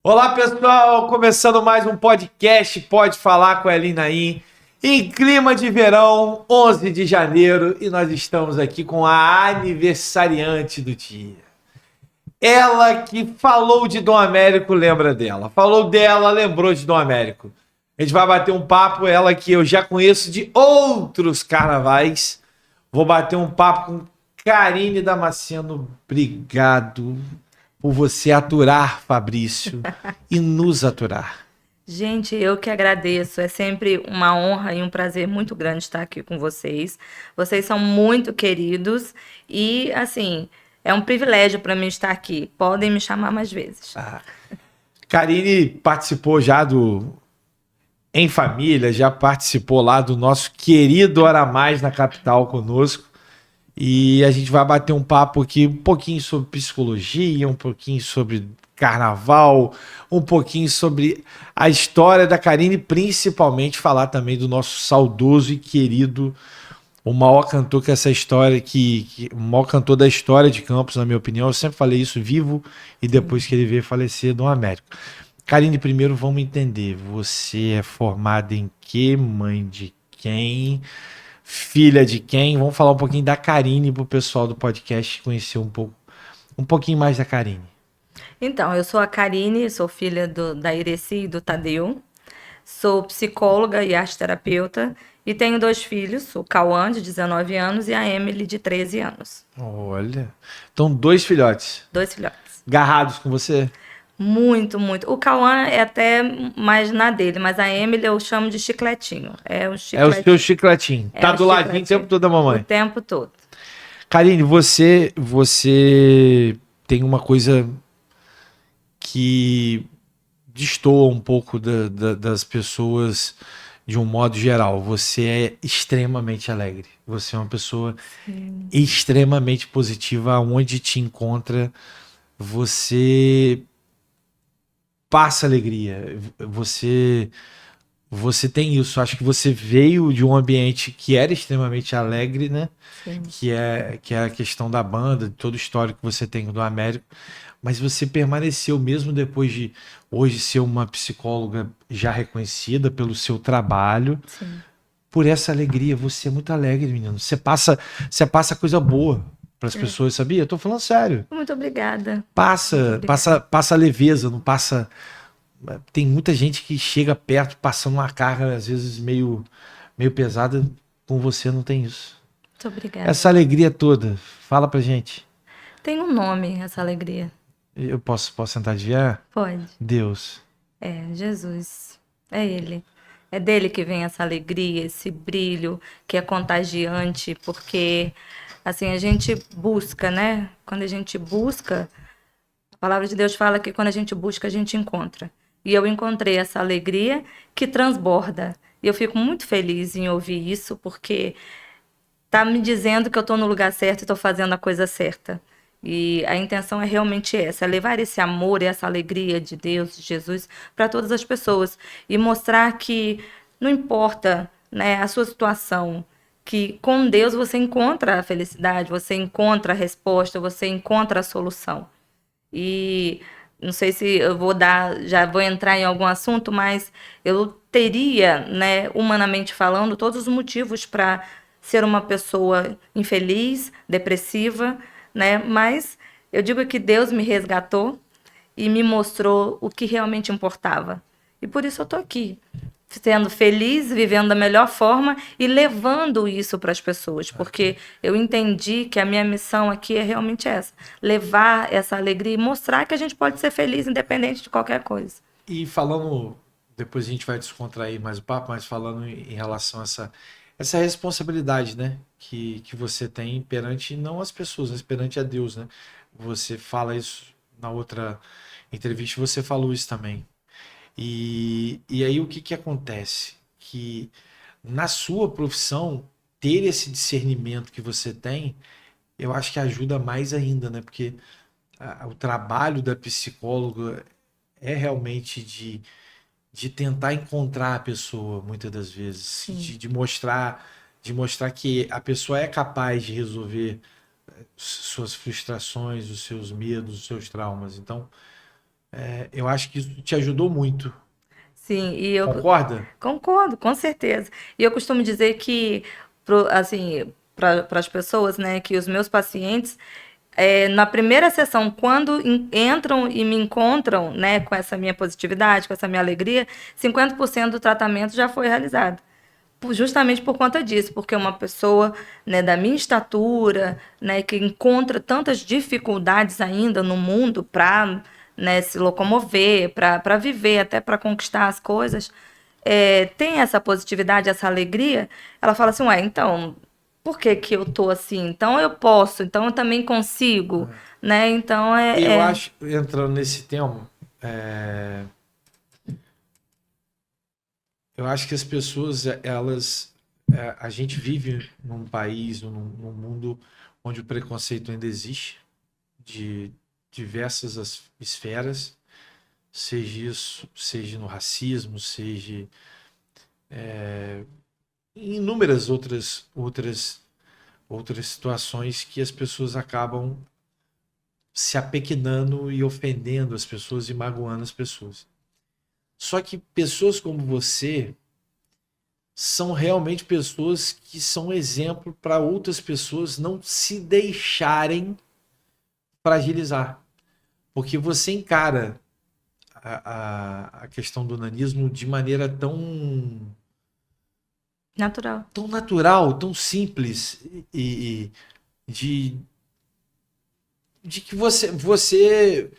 Olá, pessoal! Começando mais um podcast Pode Falar com a Elin Naim. Em clima de verão, 11 de janeiro, e nós estamos aqui com a aniversariante do dia. Ela que falou de Dom Américo, lembra dela. Falou dela, lembrou de Dom Américo. A gente vai bater um papo, ela que eu já conheço de outros carnavais. Vou bater um papo com Karine Damasceno. Obrigado por você aturar, Fabrício, e nos aturar. Gente, eu que agradeço. É sempre uma honra e um prazer muito grande estar aqui com vocês. Vocês são muito queridos e, assim, é um privilégio para mim estar aqui. Podem me chamar mais vezes. Karine participou já do Em Família, já participou lá do nosso querido Hora Mais na capital conosco. E a gente vai bater um papo aqui um pouquinho sobre psicologia, um pouquinho sobre carnaval, um pouquinho sobre a história da Karine, principalmente falar também do nosso saudoso e querido, o maior cantor que essa história, o maior cantor da história de Campos, na minha opinião. Eu sempre falei isso vivo e depois que ele veio falecer, Dom Américo. Karine, primeiro vamos entender, você é formada em quê, mãe de quem? Filha de quem? Vamos falar um pouquinho da Karine pro pessoal do podcast conhecer um pouquinho mais da Karine. Então, eu sou a Karine, sou filha da Ireci e do Tadeu. Sou psicóloga e arteterapeuta e tenho dois filhos, o Cauã, de 19 anos, e a Emily, de 13 anos. Olha. Então, dois filhotes. Dois filhotes. Garrados com você? Muito, muito. O Cauã é até mais na dele, mas a Emily eu chamo de chicletinho. É o É o seu chicletinho. chicletinho. É Tá o do ladinho o tempo chicletinho. todo da O mamãe. tempo todo. Karine, você tem uma coisa que destoa um pouco das pessoas de um modo geral. Você é extremamente alegre. Você é uma pessoa extremamente positiva. Aonde te encontra, você passa alegria. Você tem isso. Acho que você veio de um ambiente que era extremamente alegre, né? Sim. Que é a questão da banda, de todo o histórico que você tem do Américo. Mas você permaneceu, mesmo depois de hoje ser uma psicóloga já reconhecida pelo seu trabalho, Sim. por essa alegria. Você é muito alegre, menino. Você passa coisa boa para as É. pessoas, sabia? Eu tô falando sério. Muito obrigada. Muito Passa, passa, obrigada. passa leveza, não passa. Tem muita gente que chega perto passando uma carga, às vezes meio pesada. Com você não tem isso. Muito obrigada. Essa alegria toda, fala pra gente. Tem um nome, essa alegria. Eu posso tentar adivinhar? Pode. Deus. É Jesus. É Ele. É dele que vem essa alegria, esse brilho que é contagiante, porque assim a gente busca, né? Quando a gente busca, a palavra de Deus fala que quando a gente busca, a gente encontra. E eu encontrei essa alegria que transborda. E eu fico muito feliz em ouvir isso, porque tá me dizendo que eu estou no lugar certo e estou fazendo a coisa certa. E a intenção é realmente essa, é levar esse amor e essa alegria de Deus, de Jesus, para todas as pessoas e mostrar que não importa, né, a sua situação, que com Deus você encontra a felicidade, você encontra a resposta, você encontra a solução. E não sei se eu vou dar, já vou entrar em algum assunto, mas eu teria, né, humanamente falando, todos os motivos para ser uma pessoa infeliz, depressiva, né? Mas eu digo que Deus me resgatou e me mostrou o que realmente importava. E por isso eu estou aqui, sendo feliz, vivendo da melhor forma e levando isso para as pessoas, porque eu entendi que a minha missão aqui é realmente essa, levar essa alegria e mostrar que a gente pode ser feliz independente de qualquer coisa. E falando, depois a gente vai descontrair mais o papo, mas falando em relação a essa responsabilidade, né? Que você tem perante não as pessoas, mas perante a Deus, né? Você fala isso na outra entrevista, você falou isso também. E aí o que acontece? Que na sua profissão, ter esse discernimento que você tem, eu acho que ajuda mais ainda, né? Porque o trabalho da psicóloga é realmente de tentar encontrar a pessoa, muitas das vezes, Sim. de mostrar que a pessoa é capaz de resolver suas frustrações, os seus medos, os seus traumas. Então, Eu acho que isso te ajudou muito. Sim, e eu Concorda? concordo, com certeza. E eu costumo dizer que, assim, para as pessoas, né, que os meus pacientes, na primeira sessão, quando entram e me encontram, né, com essa minha positividade, com essa minha alegria, 50% do tratamento já foi realizado. Justamente por conta disso, porque uma pessoa, né, da minha estatura, né, que encontra tantas dificuldades ainda no mundo para, né, se locomover, para viver, até para conquistar as coisas, tem essa positividade, essa alegria, ela fala assim, ué, então, por que que eu tô assim? Então eu posso, então eu também consigo, né? Então Eu acho, entrando nesse tema, eu acho que as pessoas, a gente vive num país, num mundo onde o preconceito ainda existe, de diversas esferas, seja isso, seja no racismo, seja em inúmeras outras situações que as pessoas acabam se apequenando e ofendendo as pessoas e magoando as pessoas. Só que pessoas como você são realmente pessoas que são exemplo para outras pessoas não se deixarem fragilizar. Porque você encara a questão do nanismo de maneira natural. tão natural, tão simples e de, de que você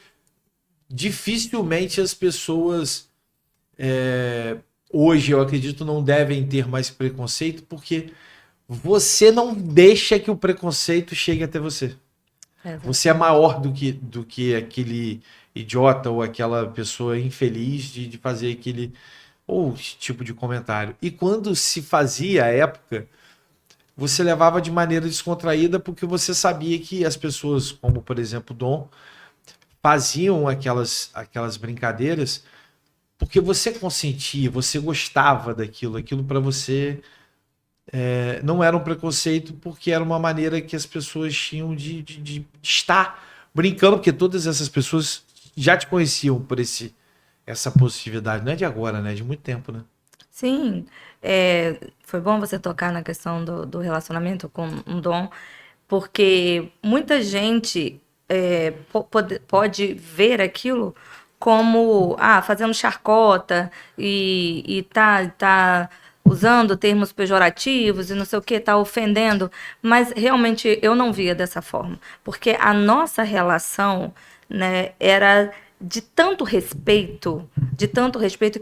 dificilmente as pessoas hoje, eu acredito, não devem ter mais preconceito porque você não deixa que o preconceito chegue até você. Você é maior do que aquele idiota ou aquela pessoa infeliz de fazer aquele ou tipo de comentário. E quando se fazia à época, você levava de maneira descontraída porque você sabia que as pessoas, como por exemplo o Dom, faziam aquelas brincadeiras porque você consentia, você gostava daquilo, aquilo para você não era um preconceito porque era uma maneira que as pessoas tinham de estar brincando, porque todas essas pessoas já te conheciam por essa possibilidade, não é de agora, né? É de muito tempo, né? Sim, foi bom você tocar na questão do relacionamento com um dom, porque muita gente pode ver aquilo como, fazendo chacota e tá usando termos pejorativos e não sei o que, tá ofendendo, mas realmente eu não via dessa forma, porque a nossa relação, né, era de tanto respeito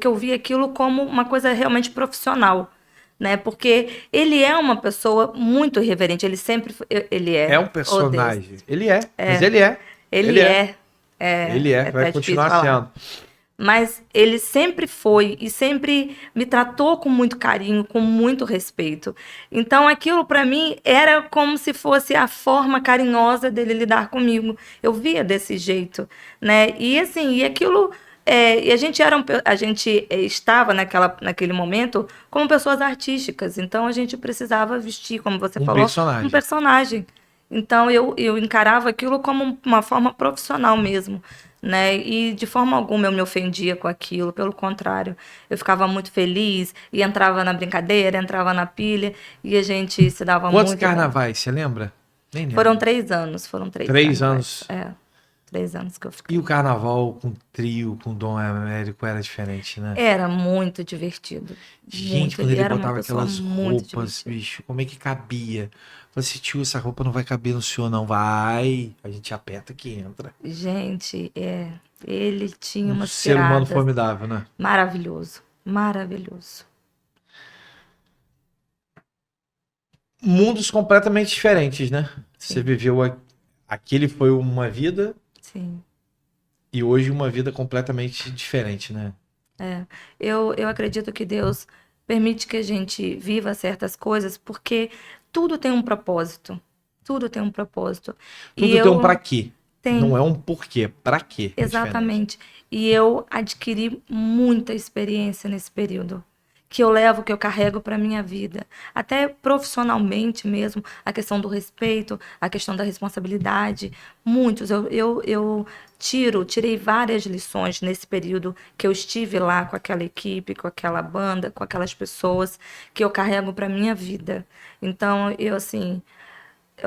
que eu via aquilo como uma coisa realmente profissional, né? Porque ele é uma pessoa muito irreverente, ele sempre ele É é. um Oh, Deus. personagem. Ele é, mas ele é. Ele Ele é. é. Ele é, É vai até difícil continuar falar. sendo. Mas ele sempre foi e sempre me tratou com muito carinho, com muito respeito. Então aquilo para mim era como se fosse a forma carinhosa dele lidar comigo. Eu via desse jeito, né? E assim, e aquilo e a gente a gente estava naquele momento como pessoas artísticas. Então a gente precisava vestir, como você Um falou, um personagem. personagem. Então eu encarava aquilo como uma forma profissional mesmo, né? E de forma alguma eu me ofendia com aquilo, pelo contrário, eu ficava muito feliz e entrava na brincadeira, entrava na pilha e a gente se dava Quantos muito bem. carnavais, você lembra? Nem Foram lembro. 3 anos, foram três 3 anos. carnavais. 3 anos que eu E fiquei. o carnaval com trio, com Dom Américo era diferente, né? Era muito divertido, Gente, muito. quando Ele ele era uma botava pessoa aquelas muito roupas, divertida. bicho, como é que cabia? Falei assim, tio, essa roupa não vai caber no senhor, não. Vai. A gente aperta que entra. Gente, ele tinha Um umas ser humano tiradas formidável, né? maravilhoso, maravilhoso. Mundos completamente diferentes, né? Você Sim, viveu. Aquele foi uma vida sim. e hoje uma vida completamente diferente, né? É, eu acredito que Deus permite que a gente viva certas coisas porque tudo tem um propósito. Tudo tem um propósito. E Tudo tem um pra eu quê. Não tenho, é um porquê, pra quê é diferente. exatamente. E eu adquiri muita experiência nesse período. que eu levo, que eu carrego para minha vida. Até profissionalmente mesmo, a questão do respeito, a questão da responsabilidade. Muitos. Eu tirei várias lições nesse período que eu estive lá com aquela equipe, com aquela banda, com aquelas pessoas, que eu carrego para minha vida. Então, eu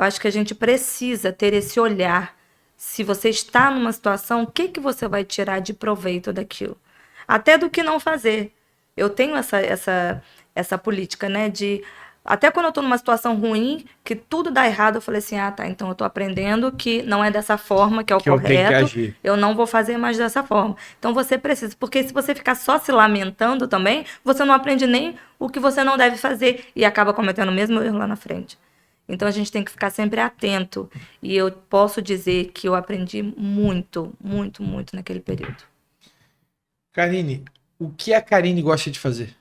acho que a gente precisa ter esse olhar. Se você está numa situação, o que você vai tirar de proveito daquilo? Até do que não fazer. Eu tenho essa política, né? Até quando eu estou numa situação ruim, que tudo dá errado, eu falei assim, tá, então eu estou aprendendo que não é dessa forma que é o eu tenho que correto, agir. eu não vou fazer mais dessa forma. Então você precisa, porque se você ficar só se lamentando também, você não aprende nem o que você não deve fazer e acaba cometendo o mesmo erro lá na frente. Então a gente tem que ficar sempre atento. E eu posso dizer que eu aprendi muito, muito, muito naquele período. Karine, o que a Karine gosta de fazer?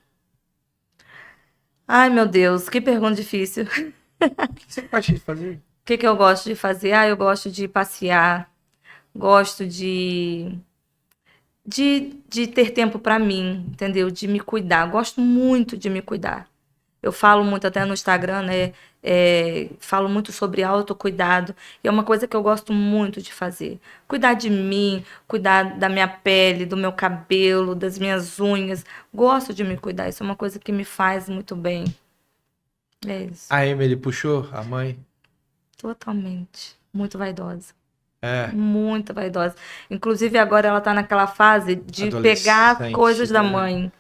Ai, meu Deus, que pergunta difícil. O que você gosta de fazer? O que eu gosto de fazer? Eu gosto de passear, gosto de ter tempo para mim, entendeu? De me cuidar. Gosto muito de me cuidar. Eu falo muito até no Instagram, né? Falo muito sobre autocuidado. E é uma coisa que eu gosto muito de fazer. Cuidar de mim, cuidar da minha pele, do meu cabelo, das minhas unhas. Gosto de me cuidar. Isso é uma coisa que me faz muito bem. É isso. A Emily puxou, a mãe? Totalmente. Muito vaidosa. É. Muito vaidosa. Inclusive, agora ela tá naquela fase de pegar as coisas da mãe.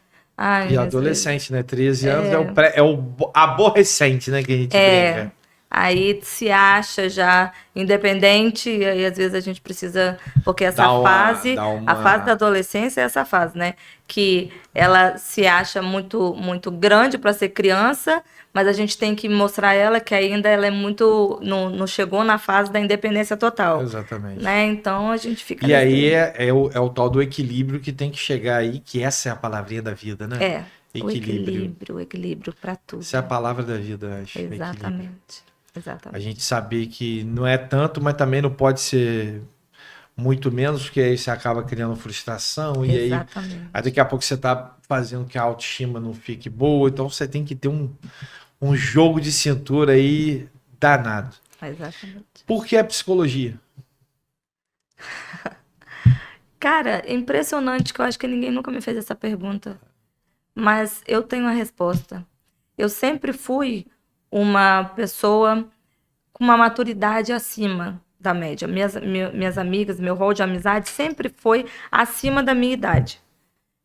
Ai, e adolescente, né? 13 anos é o aborrecente, né? Que a gente brinca. Aí se acha já independente, e aí às vezes a gente precisa. Porque essa fase, a fase da adolescência é essa fase, né? Que ela se acha muito, muito grande para ser criança, mas a gente tem que mostrar a ela que ainda ela é muito. Não chegou na fase da independência total. Exatamente. Né? Então a gente fica. E aí é o tal do equilíbrio que tem que chegar aí, que essa é a palavrinha da vida, né? O equilíbrio para tudo. Essa é a palavra da vida, acho. Exatamente. Exatamente. A gente saber que não é tanto, mas também não pode ser muito menos, porque aí você acaba criando frustração. Exatamente. E aí daqui a pouco você tá fazendo que a autoestima não fique boa. Então você tem que ter um jogo de cintura aí danado. Exatamente. Por que a psicologia? Cara, é impressionante que eu acho que ninguém nunca me fez essa pergunta. Mas eu tenho a resposta. Eu sempre fui uma pessoa com uma maturidade acima da média. Minhas amigas, meu rol de amizade sempre foi acima da minha idade.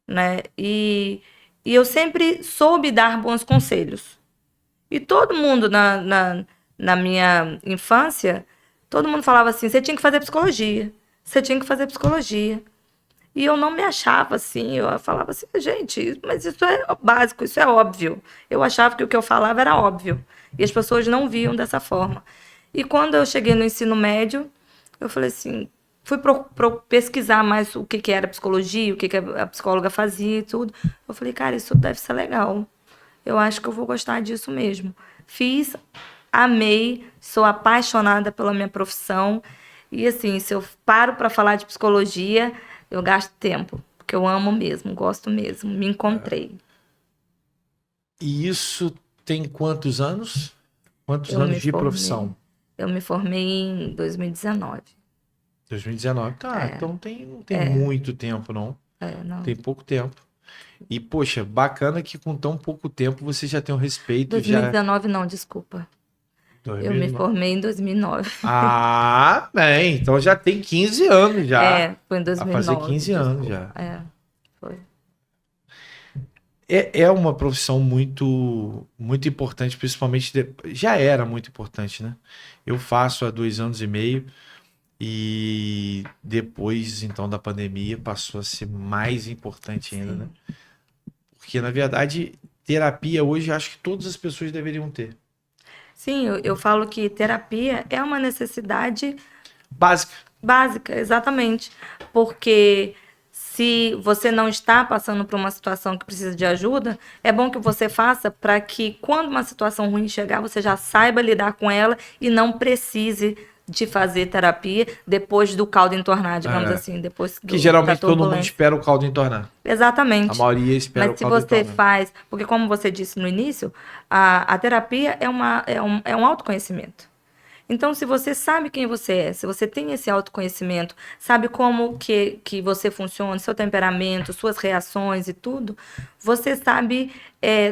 Né? E eu sempre soube dar bons conselhos. E todo mundo na minha infância, todo mundo falava assim, você tinha que fazer psicologia. Você tinha que fazer psicologia. E eu não me achava assim, eu falava assim, gente, mas isso é básico, isso é óbvio. Eu achava que o que eu falava era óbvio. E as pessoas não viam dessa forma. E quando eu cheguei no ensino médio, eu falei assim, fui pesquisar mais o que era psicologia, o que a psicóloga fazia e tudo. Eu falei, cara, isso deve ser legal. Eu acho que eu vou gostar disso mesmo. Fiz, amei, sou apaixonada pela minha profissão. E assim, se eu paro para falar de psicologia, eu gasto tempo, porque eu amo mesmo, gosto mesmo, me encontrei. E isso tem quantos anos? Quantos anos de profissão? Eu me formei em 2019. 2019, tá, então não tem muito tempo, não. Não. Tem pouco tempo. E, poxa, bacana que com tão pouco tempo você já tem um respeito. 2019 não, desculpa. 2009. Eu me formei em 2009. Ah, bem, então já tem 15 anos já. Foi em 2009. Vai fazer 15 anos já. Foi. É uma profissão muito, muito importante, principalmente... Já era muito importante, né? Eu faço há 2 anos e meio e depois, então, da pandemia, passou a ser mais importante ainda, né? Porque, na verdade, terapia hoje, acho que todas as pessoas deveriam ter. Sim, eu falo que terapia é uma necessidade... Básica. Básica, exatamente. Porque se você não está passando por uma situação que precisa de ajuda, é bom que você faça para que, quando uma situação ruim chegar, você já saiba lidar com ela e não precise de fazer terapia depois do caldo entornar, digamos assim, depois Que geralmente da todo mundo turbulência. espera o caldo entornar. Exatamente. A maioria espera Mas o se caldo você entornar. faz, porque como você disse no início, a terapia é um autoconhecimento. Então, se você sabe quem você é, se você tem esse autoconhecimento, sabe como que você funciona, seu temperamento, suas reações e tudo, você sabe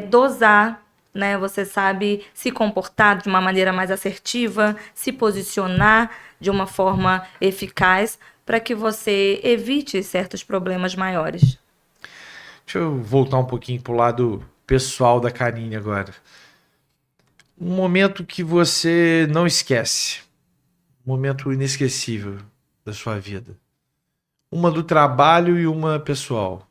dosar, né? Você sabe se comportar de uma maneira mais assertiva, se posicionar de uma forma eficaz para que você evite certos problemas maiores. Deixa eu voltar um pouquinho pro lado pessoal da Karine agora. Um momento que você não esquece. Um momento inesquecível da sua vida. Uma do trabalho e uma pessoal.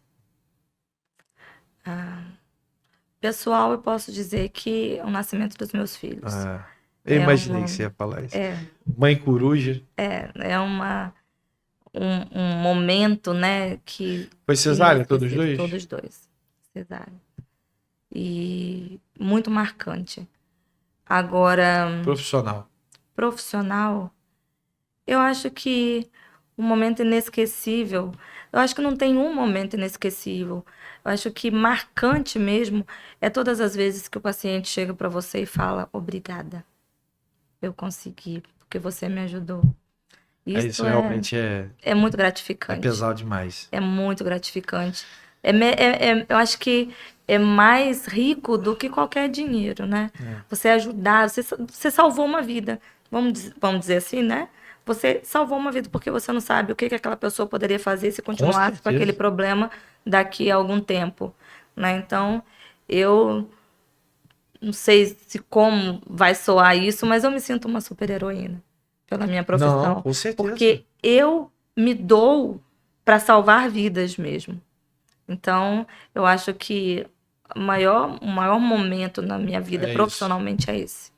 Pessoal, eu posso dizer que é o nascimento dos meus filhos. Ah, eu É imaginei uma, que você ia falar isso. é, Mãe coruja. é um momento, né, Foi que cesárea, todos inesquecível, dois? todos dois, cesárea. E muito marcante. Agora, Profissional. profissional, eu acho que um momento inesquecível, eu acho que não tem um momento inesquecível. Eu acho que marcante mesmo é todas as vezes que o paciente chega para você e fala: obrigada, eu consegui, porque você me ajudou. Isso Isso realmente é muito é gratificante. pesado demais. É muito gratificante. Eu acho que é mais rico do que qualquer dinheiro, né? É. Você ajudar, você salvou uma vida. Vamos dizer assim, né? Você salvou uma vida porque você não sabe o que aquela pessoa poderia fazer se Com continuasse com aquele certeza. problema daqui a algum tempo, né? Então, eu não sei se como vai soar isso, mas eu me sinto uma super-heroína pela minha Não, profissão, com certeza. porque eu me dou para salvar vidas mesmo. Então, eu acho que o maior momento na minha vida É isso. profissionalmente é esse.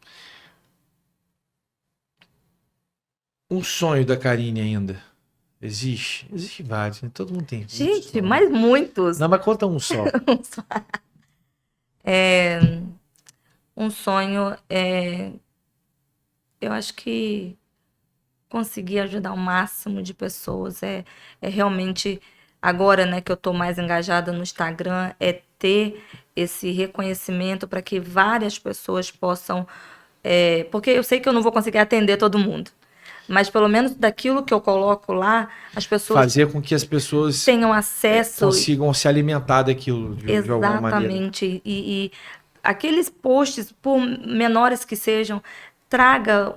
Um sonho da Karine ainda. Existe? Existe vários, né? Todo mundo tem muitos Gente, sonhos. mas muitos. Não, mas conta um só. Um sonho eu acho que conseguir ajudar o máximo de pessoas é realmente agora, né, que eu estou mais engajada no Instagram, é ter esse reconhecimento para que várias pessoas possam, porque eu sei que eu não vou conseguir atender todo mundo, mas pelo menos daquilo que eu coloco lá, as pessoas Fazer com que as pessoas tenham acesso consigam se alimentar daquilo de alguma maneira. exatamente e aqueles posts, por menores que sejam, traga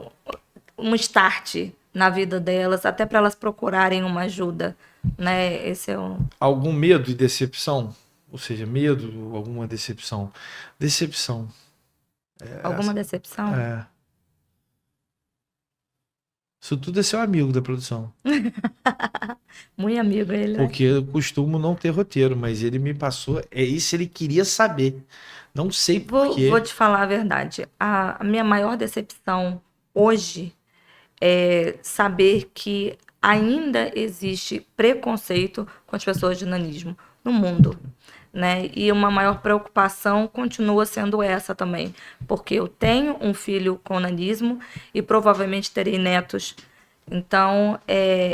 um start na vida delas, até para elas procurarem uma ajuda, né? Esse é o Algum medo de decepção? Ou seja, medo, alguma decepção. Decepção. alguma decepção. É. Isso tudo é seu amigo da produção. Muito amigo ele, né? Porque eu costumo não ter roteiro, mas ele me passou. É isso, ele queria saber. Não sei por Vou quê. te falar a verdade. A minha maior decepção hoje é saber que ainda existe preconceito com as pessoas de nanismo no mundo, né? E uma maior preocupação continua sendo essa também, porque eu tenho um filho com nanismo e provavelmente terei netos. Então,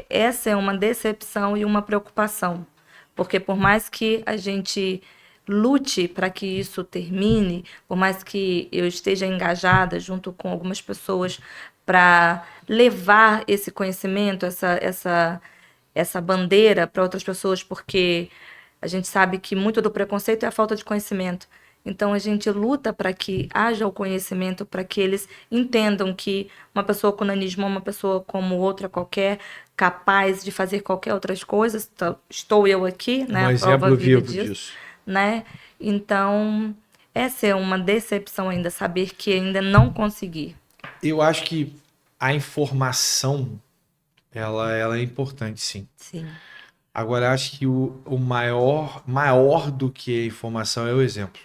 essa é uma decepção e uma preocupação, porque por mais que a gente lute para que isso termine, por mais que eu esteja engajada junto com algumas pessoas para levar esse conhecimento, essa bandeira para outras pessoas, porque a gente sabe que muito do preconceito é a falta de conhecimento. Então a gente luta para que haja o conhecimento, para que eles entendam que uma pessoa com nanismo é uma pessoa como outra qualquer, capaz de fazer qualquer outras coisas. Estou eu aqui, né, Um a prova exemplo viva vivo disso, disso. né? Então, essa é uma decepção ainda, saber que ainda não consegui. Eu acho que a informação, ela é importante, sim. Sim. Agora, eu acho que o maior do que a informação é o exemplo.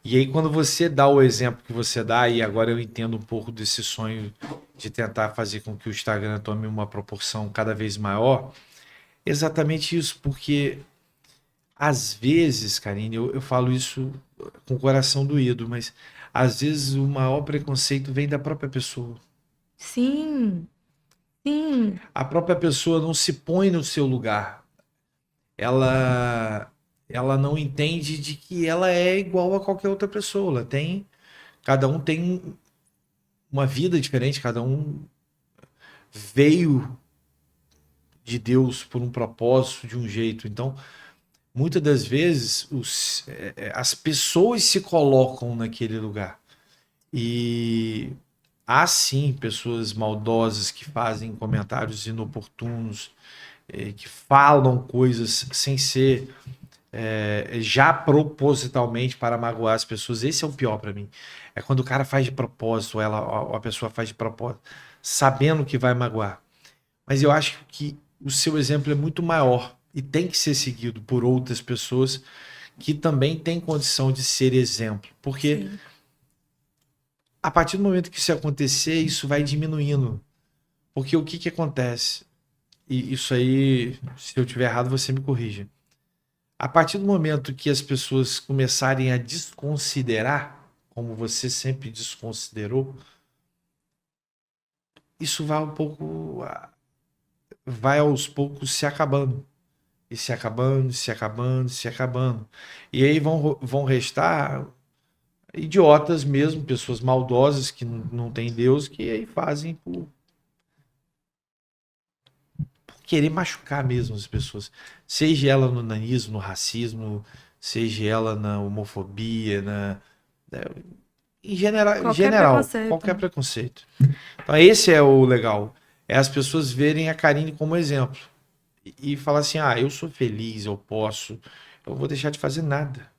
E aí, quando você dá o exemplo que você dá, e agora eu entendo um pouco desse sonho de tentar fazer com que o Instagram tome uma proporção cada vez maior, exatamente isso, porque às vezes, Karine, eu falo isso com o coração doído, mas às vezes o maior preconceito vem da própria pessoa. Sim, sim, A própria pessoa não se põe no seu lugar. Ela, ela não entende de que ela é igual a qualquer outra pessoa. Cada um tem uma vida diferente, cada um veio de Deus por um propósito, de um jeito. Então, muitas das vezes, as pessoas se colocam naquele lugar. E há sim pessoas maldosas que fazem comentários inoportunos, que falam coisas sem ser já propositalmente para magoar as pessoas. Esse é o pior para mim. É quando o cara faz de propósito, a pessoa faz de propósito, sabendo que vai magoar. Mas eu acho que o seu exemplo é muito maior e tem que ser seguido por outras pessoas que também têm condição de ser exemplo. Porque sim. a partir do momento que isso acontecer, isso vai diminuindo. Porque o que que acontece? E isso aí, se eu tiver errado, você me corrija. A partir do momento que as pessoas começarem a desconsiderar, como você sempre desconsiderou, isso vai aos poucos se acabando. E se acabando, se acabando, se acabando. E aí vão restar idiotas mesmo, pessoas maldosas que não têm Deus, que aí fazem por querer machucar mesmo as pessoas. Seja ela no nanismo, no racismo, seja ela na homofobia, em Qualquer geral, preconceito, qualquer né? preconceito. Então esse é o legal. É as pessoas verem a Karine como exemplo. E falar assim, eu sou feliz, eu vou deixar de fazer nada.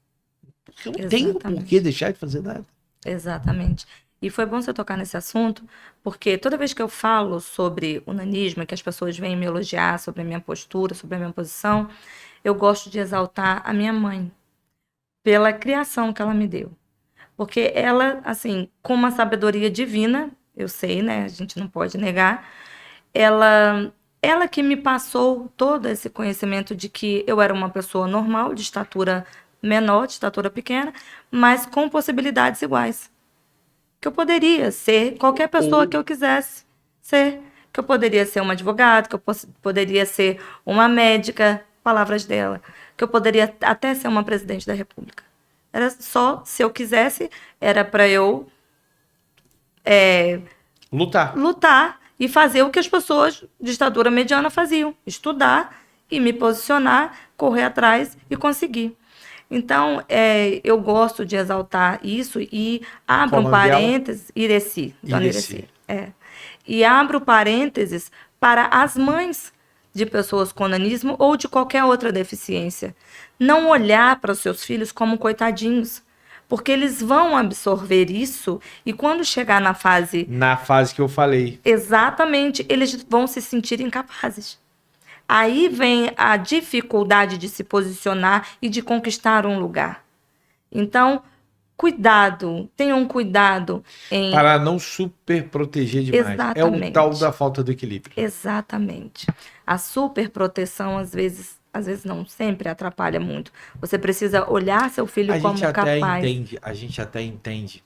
Porque eu não tenho por que Exatamente. deixar de fazer nada. Exatamente. E foi bom você tocar nesse assunto, porque toda vez que eu falo sobre o nanismo, que as pessoas vêm me elogiar sobre a minha postura, sobre a minha posição, eu gosto de exaltar a minha mãe pela criação que ela me deu. Porque ela, assim, com uma sabedoria divina, eu sei, né? A gente não pode negar, ela que me passou todo esse conhecimento de que eu era uma pessoa normal, de estatura menor, de estatura pequena, mas com possibilidades iguais. Que eu poderia ser qualquer pessoa que eu quisesse ser. Que eu poderia ser uma advogada, que eu poderia ser uma médica, palavras dela. Que eu poderia até ser uma presidente da República. Era só, se eu quisesse, era para eu Lutar. lutar e fazer o que as pessoas de estatura mediana faziam: estudar e me posicionar, correr atrás e conseguir. Então, eu gosto de exaltar isso e abro Qual o um nome dela? parênteses, Ireci, Dona Ireci. Ireci, e abro parênteses para as mães de pessoas com nanismo ou de qualquer outra deficiência. Não olhar para os seus filhos como coitadinhos, porque eles vão absorver isso e quando chegar na fase Na fase que eu falei. exatamente, eles vão se sentir incapazes. Aí vem a dificuldade de se posicionar e de conquistar um lugar. Então, cuidado, tenham cuidado em. Para não super proteger demais. É o tal Exatamente, da falta do equilíbrio. exatamente. A superproteção, às vezes não, sempre atrapalha muito. Você precisa olhar seu filho como capaz. A gente até entende,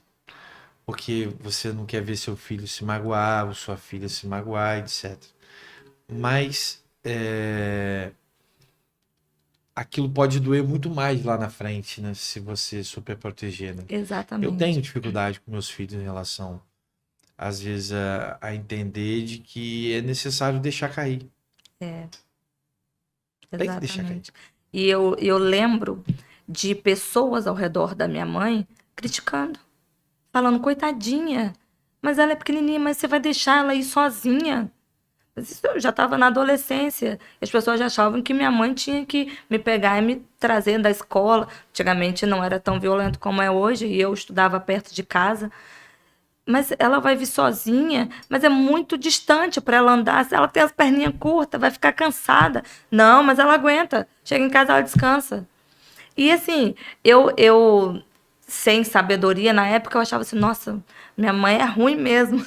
porque você não quer ver seu filho se magoar, ou sua filha se magoar, etc. Mas aquilo pode doer muito mais lá na frente, né? Se você super proteger, né? Eu tenho Exatamente, dificuldade com meus filhos em relação, às vezes, a entender de que é necessário deixar cair. Tem que deixar cair. exatamente. E eu lembro de pessoas ao redor da minha mãe criticando, falando, coitadinha, mas ela é pequenininha, mas você vai deixar ela ir sozinha? Mas isso eu já estava na adolescência. As pessoas já achavam que minha mãe tinha que me pegar e me trazer da escola. Antigamente não era tão violento como é hoje, e eu estudava perto de casa. Mas ela vai vir sozinha, mas é muito distante para ela andar. Se ela tem as perninhas curtas, vai ficar cansada. Não, mas ela aguenta. Chega em casa, ela descansa. E assim, eu sem sabedoria, na época eu achava assim, nossa, minha mãe é ruim mesmo.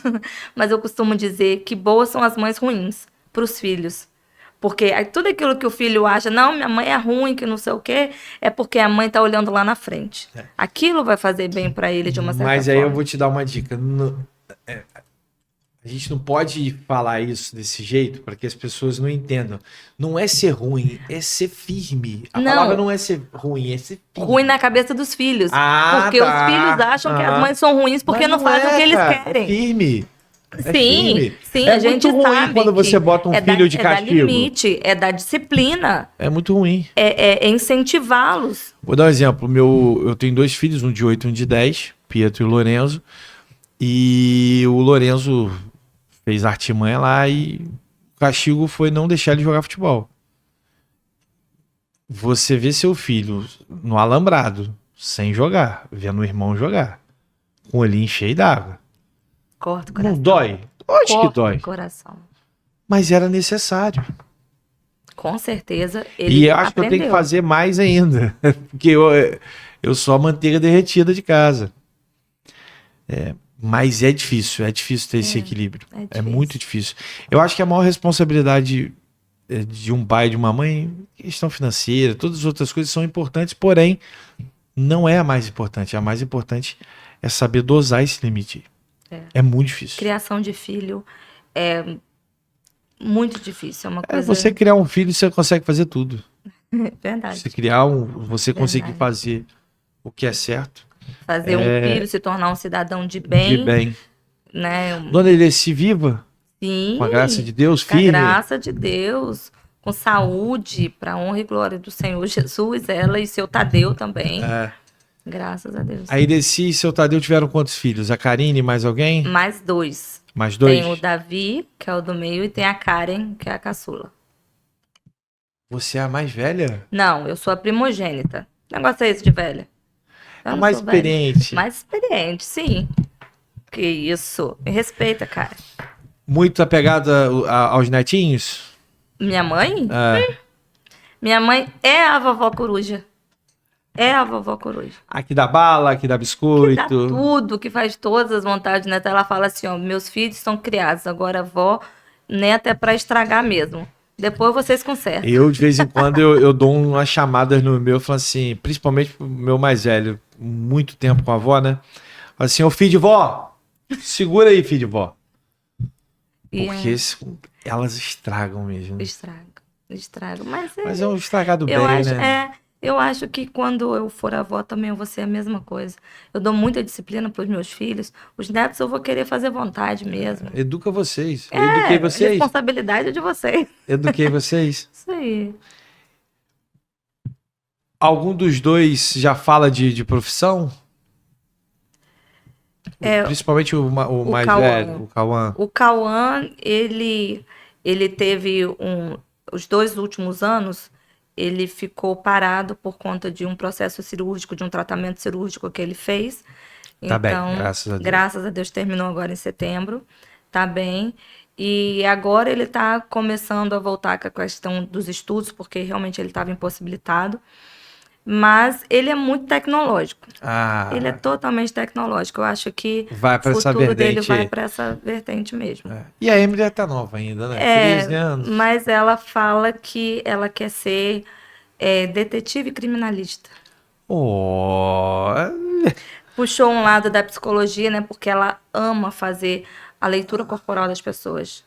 Mas eu costumo dizer que boas são as mães ruins para os filhos. Porque aí tudo aquilo que o filho acha, não, minha mãe é ruim, que não sei o quê, é porque a mãe tá olhando lá na frente. Aquilo vai fazer bem para ele de uma certa Mas aí eu forma. vou te dar uma dica. A gente não pode falar isso desse jeito para que as pessoas não entendam. Não é ser ruim, é ser firme. A palavra não é ser ruim, é ser firme. Ruim na cabeça dos filhos. Ah, porque tá. os filhos acham que as mães são ruins porque Mas não fazem o que eles cara, querem. É firme. É Sim, firme. sim, É a gente muito ruim sabe quando você que bota um filho de castigo. É da limite, é da disciplina, É muito ruim. é incentivá-los. Vou dar um exemplo. Eu tenho 2 filhos, um de 8 e um de 10, Pietro e Lorenzo. E o Lorenzo fez artimanha lá e o castigo foi não deixar ele jogar futebol. Você vê seu filho no alambrado, sem jogar, vendo o irmão jogar, com o olhinho cheio d'água. Corta o coração. Não dói? Lógico que dói. O coração. Mas era necessário. Com certeza ele E eu acho que eu aprendeu. tenho que fazer mais ainda. Porque eu sou a manteiga derretida de casa. Mas é difícil ter esse equilíbrio. é É difícil. muito difícil. Eu acho que a maior responsabilidade de um pai e de uma mãe, questão financeira, todas as outras coisas são importantes, porém, não é a mais importante. A mais importante é saber dosar esse limite. É muito difícil. Criação de filho é muito difícil. É uma É, coisa. você criar um filho, você consegue fazer tudo. Verdade. Você conseguir Verdade. fazer o que é certo. Fazer um filho se tornar um cidadão de bem. De bem. Né? Dona Eleci viva, Sim. com a graça de Deus, Com a firme. graça de Deus. Com saúde, para honra e glória do Senhor Jesus, ela e seu Tadeu também. Graças a Deus. A Eleci e seu Tadeu tiveram quantos filhos? A Karine, mais alguém? Mais 2. Mais 2? Tem o Davi, que é o do meio, e tem a Karen, que é a caçula. Você é a mais velha? Não, eu sou a primogênita. Que negócio é esse de velha? Eu A não mais sou velha. experiente. Mais experiente, sim. Que isso. Me respeita, cara. Muito apegada aos netinhos? Minha mãe? É. Minha mãe é a vovó coruja. É a vovó coruja. Aqui dá bala, aqui dá Que dá biscoito. tudo, que faz todas as vontades, né? Ela fala assim, ó, meus filhos são criados, agora a avó, neta é pra estragar mesmo. Depois vocês consertam. Eu, de vez em quando, eu dou umas chamadas no meu, falo assim, principalmente pro meu mais velho, muito tempo com a avó, né? Falo assim, ô filho de vó, segura aí, filho de vó. E Porque elas estragam mesmo. estraga. Mas é um estragado bem, eu acho, né? eu acho que quando eu for avó também eu vou ser a mesma coisa. Eu dou muita disciplina pros meus filhos. Os netos eu vou querer fazer vontade mesmo. Educa vocês. Eu eduquei A vocês. responsabilidade é de vocês. Eduquei vocês. Isso aí. Algum dos dois já fala de profissão? Principalmente o mais Cauã. velho, o Cauã. O Cauã, ele teve os 2 últimos anos, ele ficou parado por conta de um processo cirúrgico, de um tratamento cirúrgico que ele fez. Tá bem, Então, graças a Deus. graças a Deus terminou agora em setembro, tá bem. E agora ele tá começando a voltar com a questão dos estudos, porque realmente ele estava impossibilitado. Mas ele é muito tecnológico. Ele é totalmente tecnológico. Eu acho que vai pra o essa futuro dele vertente. vai para essa vertente mesmo. E a Emily tá nova ainda, né? 13 anos. Mas ela fala que ela quer ser detetive criminalista. Puxou um lado da psicologia, né? Porque ela ama fazer a leitura corporal das pessoas.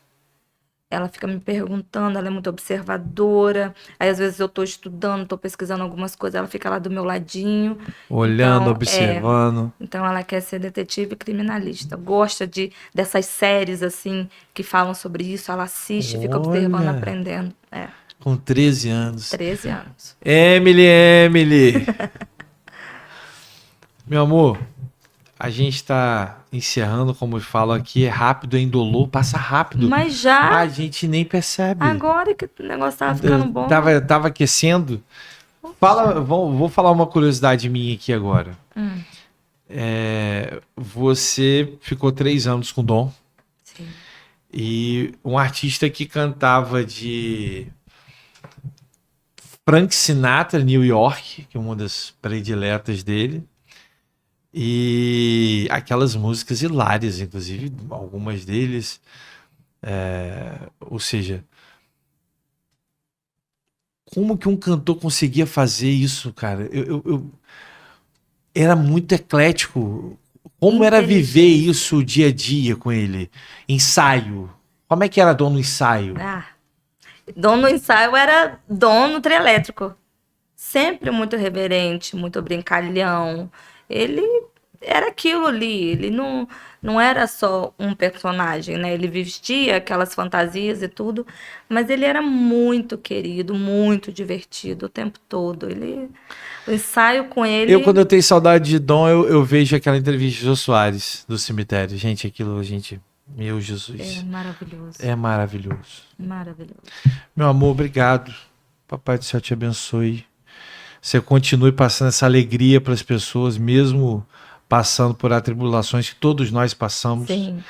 Ela fica me perguntando, ela é muito observadora. Aí, às vezes, eu estou estudando, estou pesquisando algumas coisas, ela fica lá do meu ladinho. Olhando, Então, observando. Então, ela quer ser detetive criminalista. Gosta dessas séries, assim, que falam sobre isso. Ela assiste, fica observando, aprendendo. Com 13 anos. 13 anos. Emily! Meu amor, a gente tá encerrando, como eu falo aqui, é rápido, é indolor, passa rápido. Mas já... A gente nem percebe. Agora que o negócio tava ficando bom. Tava aquecendo. Vou falar uma curiosidade minha aqui agora. Você ficou 3 anos com o Dom. Sim. E um artista que cantava de Frank Sinatra, New York, que é uma das prediletas dele. E aquelas músicas hilárias, inclusive, algumas deles. Ou seja, como que um cantor conseguia fazer isso, cara? Eu era muito eclético Como era viver inteligência. isso dia a dia com ele? Ensaio. Como é que era dono do ensaio? Ah, dono do ensaio era dono trielétrico. Sempre muito reverente, muito brincalhão. Ele era aquilo ali, ele não era só um personagem, né? Ele vestia aquelas fantasias e tudo, mas ele era muito querido, muito divertido o tempo todo. O ensaio com Quando ele eu tenho saudade de Dom, eu vejo aquela entrevista de Jô Soares do cemitério. Gente, meu é Jesus, maravilhoso, é maravilhoso. maravilhoso. Meu amor, obrigado. Papai do céu te abençoe. Você continue passando essa alegria para as pessoas, mesmo passando por atribulações que todos nós passamos. Sim,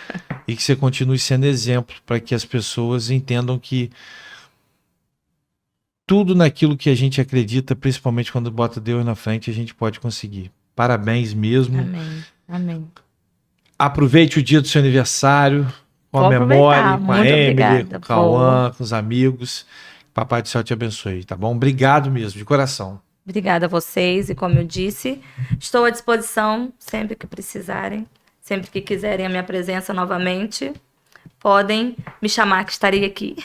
E que você continue sendo exemplo para que as pessoas entendam que tudo naquilo que a gente acredita, principalmente quando bota Deus na frente, a gente pode conseguir. Parabéns mesmo. amém, amém. Aproveite o dia do seu aniversário, Vou comemore aproveitar, com a muito Emily, com obrigada. o Cauã, com os amigos. Papai do céu te abençoe, tá bom? Obrigado mesmo, de coração. Obrigada a vocês e, como eu disse, estou à disposição sempre que precisarem, sempre que quiserem a minha presença novamente, podem me chamar que estarei aqui.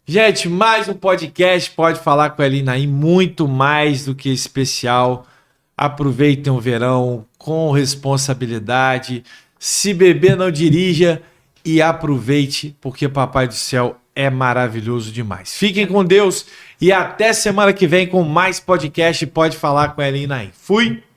Gente, mais um podcast, pode falar com a Elina aí, muito mais do que especial. Aproveitem o verão com responsabilidade. Se beber, não dirija e aproveite, porque Papai do Céu é maravilhoso demais. Fiquem com Deus e até semana que vem com mais podcast. Pode falar com a Elina aí. Fui!